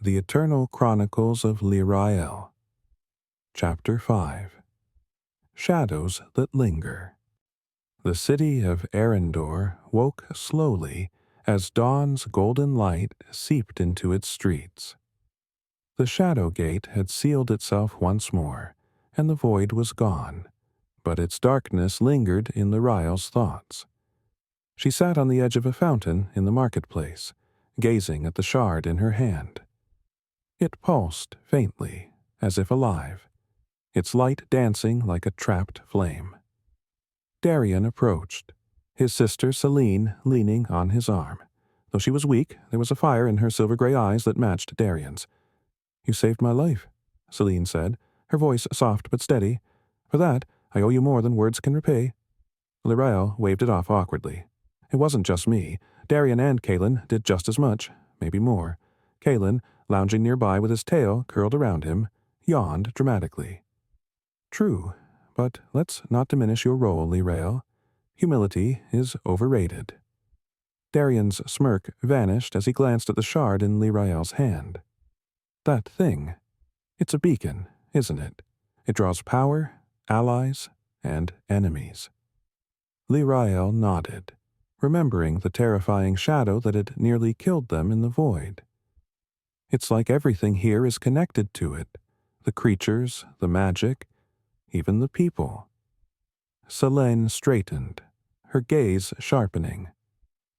The Eternal Chronicles of Lirael. Chapter 5. Shadows that Linger. The city of Arendor woke slowly as dawn's golden light seeped into its streets. The shadow gate had sealed itself once more, and the void was gone, but its darkness lingered in Lirael's thoughts. She sat on the edge of a fountain in the marketplace, gazing at the shard in her hand. It pulsed faintly, as if alive, its light dancing like a trapped flame. Darian approached, his sister Celine leaning on his arm. Though she was weak, there was a fire in her silver-gray eyes that matched Darian's. "You saved my life," Celine said, her voice soft but steady. "For that, I owe you more than words can repay." Lirael waved it off awkwardly. "It wasn't just me. Darian and Kaelin did just as much, maybe more." Kaelin, lounging nearby with his tail curled around him, yawned dramatically. "True, but let's not diminish your role, Lirael. Humility is overrated." Darian's smirk vanished as he glanced at the shard in Lirael's hand. "That thing, it's a beacon, isn't it? It draws power, allies, and enemies." Lirael nodded, remembering the terrifying shadow that had nearly killed them in the void. "It's like everything here is connected to it, the creatures, the magic, even the people." Selene straightened, her gaze sharpening.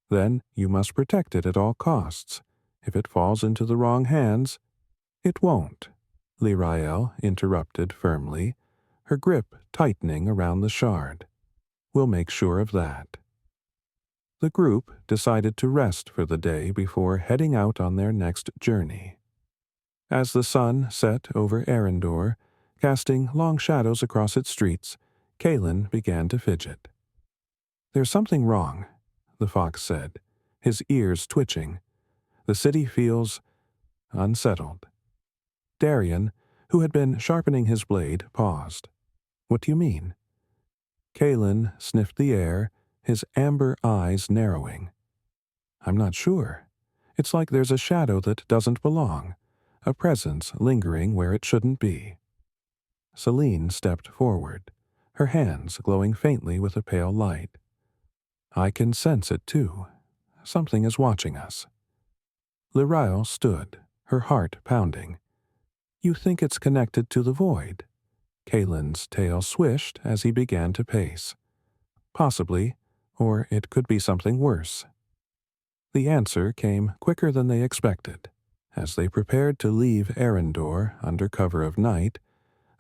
"Then you must protect it at all costs. If it falls into the wrong hands—" "It won't," Lirael interrupted firmly, her grip tightening around the shard. "We'll make sure of that." The group decided to rest for the day before heading out on their next journey. As the sun set over Arendor, casting long shadows across its streets, Kaelin began to fidget. "There's something wrong," the fox said, his ears twitching. "The city feels unsettled." Darian, who had been sharpening his blade, paused. "What do you mean?" Kaelin sniffed the air, his amber eyes narrowing. "I'm not sure. It's like there's a shadow that doesn't belong, a presence lingering where it shouldn't be." Celine stepped forward, her hands glowing faintly with a pale light. "I can sense it too. Something is watching us." Lirael stood, her heart pounding. "You think it's connected to the void?" Kaelin's tail swished as he began to pace. "Possibly, or it could be something worse." The answer came quicker than they expected. As they prepared to leave Arendor under cover of night,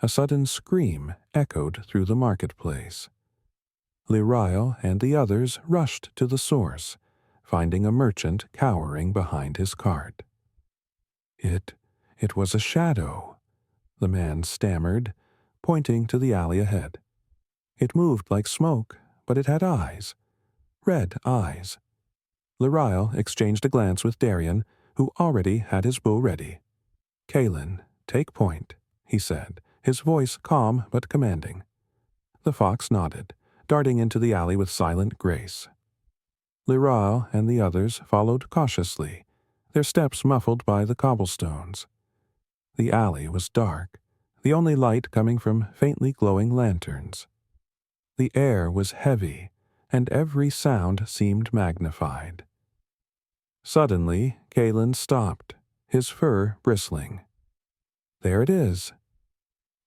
a sudden scream echoed through the marketplace. Lirael and the others rushed to the source, finding a merchant cowering behind his cart. It was a shadow," the man stammered, pointing to the alley ahead. "It moved like smoke, but it had eyes. Red eyes." Lirael exchanged a glance with Darian, who already had his bow ready. "Kaelin, take point," he said, his voice calm but commanding. The fox nodded, darting into the alley with silent grace. Lirael and the others followed cautiously, their steps muffled by the cobblestones. The alley was dark, the only light coming from faintly glowing lanterns. The air was heavy, and every sound seemed magnified. Suddenly, Kaelin stopped, his fur bristling. "There it is."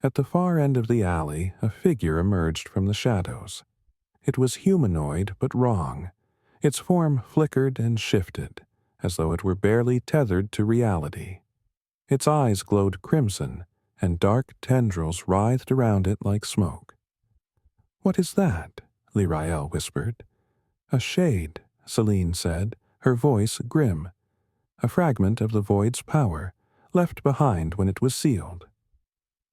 At the far end of the alley, a figure emerged from the shadows. It was humanoid but wrong. Its form flickered and shifted, as though it were barely tethered to reality. Its eyes glowed crimson, and dark tendrils writhed around it like smoke. "What is that?" Lirael whispered. "A shade," Celine said, her voice grim. "A fragment of the void's power, left behind when it was sealed."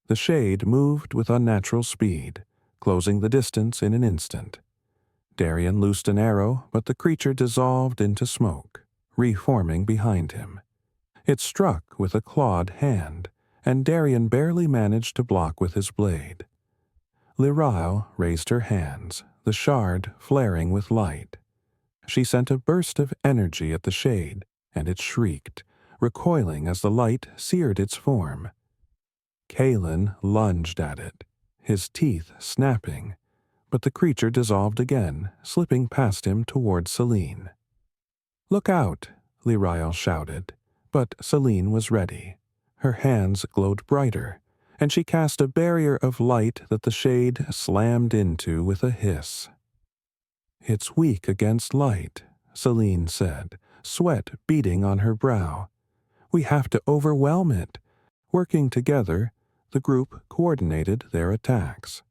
The shade moved with unnatural speed, closing the distance in an instant. Darian loosed an arrow, but the creature dissolved into smoke, reforming behind him. It struck with a clawed hand, and Darian barely managed to block with his blade. Lirael raised her hands, the shard flaring with light. She sent a burst of energy at the shade, and it shrieked, recoiling as the light seared its form. Kalen lunged at it, his teeth snapping, but the creature dissolved again, slipping past him toward Celine. "Look out!" Lirael shouted, but Celine was ready. Her hands glowed brighter, and she cast a barrier of light that the shade slammed into with a hiss. "It's weak against light," Celine said, sweat beading on her brow. "We have to overwhelm it." Working together, the group coordinated their attacks.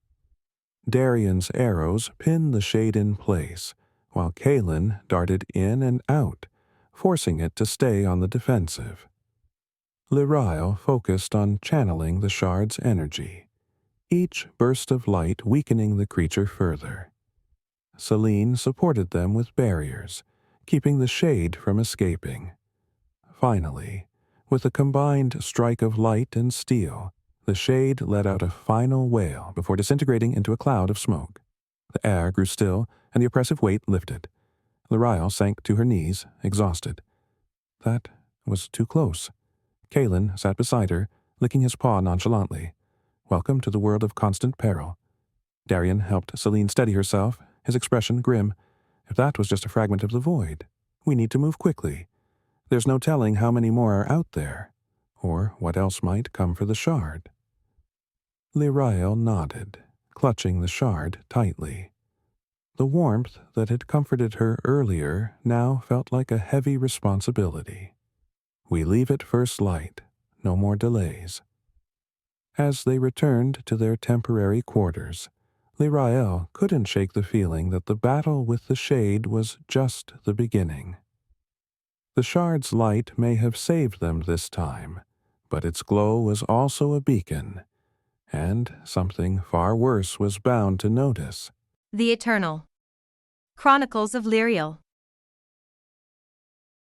Darian's arrows pinned the shade in place, while Kalen darted in and out, forcing it to stay on the defensive. Lirael focused on channeling the shard's energy, each burst of light weakening the creature further. Celine supported them with barriers, keeping the shade from escaping. Finally, with a combined strike of light and steel, the shade let out a final wail before disintegrating into a cloud of smoke. The air grew still, and the oppressive weight lifted. Lirael sank to her knees, exhausted. That was too close. Kalen sat beside her, licking his paw nonchalantly. Welcome to the world of constant peril. Darian helped Celine steady herself, his expression grim. If that was just a fragment of the void, we need to move quickly. There's no telling how many more are out there, or what else might come for the shard. Lirael nodded, clutching the shard tightly. The warmth that had comforted her earlier now felt like a heavy responsibility. We leave at first light, no more delays. As they returned to their temporary quarters, Lirael couldn't shake the feeling that the battle with the shade was just the beginning. The shard's light may have saved them this time, but its glow was also a beacon, and something far worse was bound to notice. The Eternal. Chronicles of Lirael.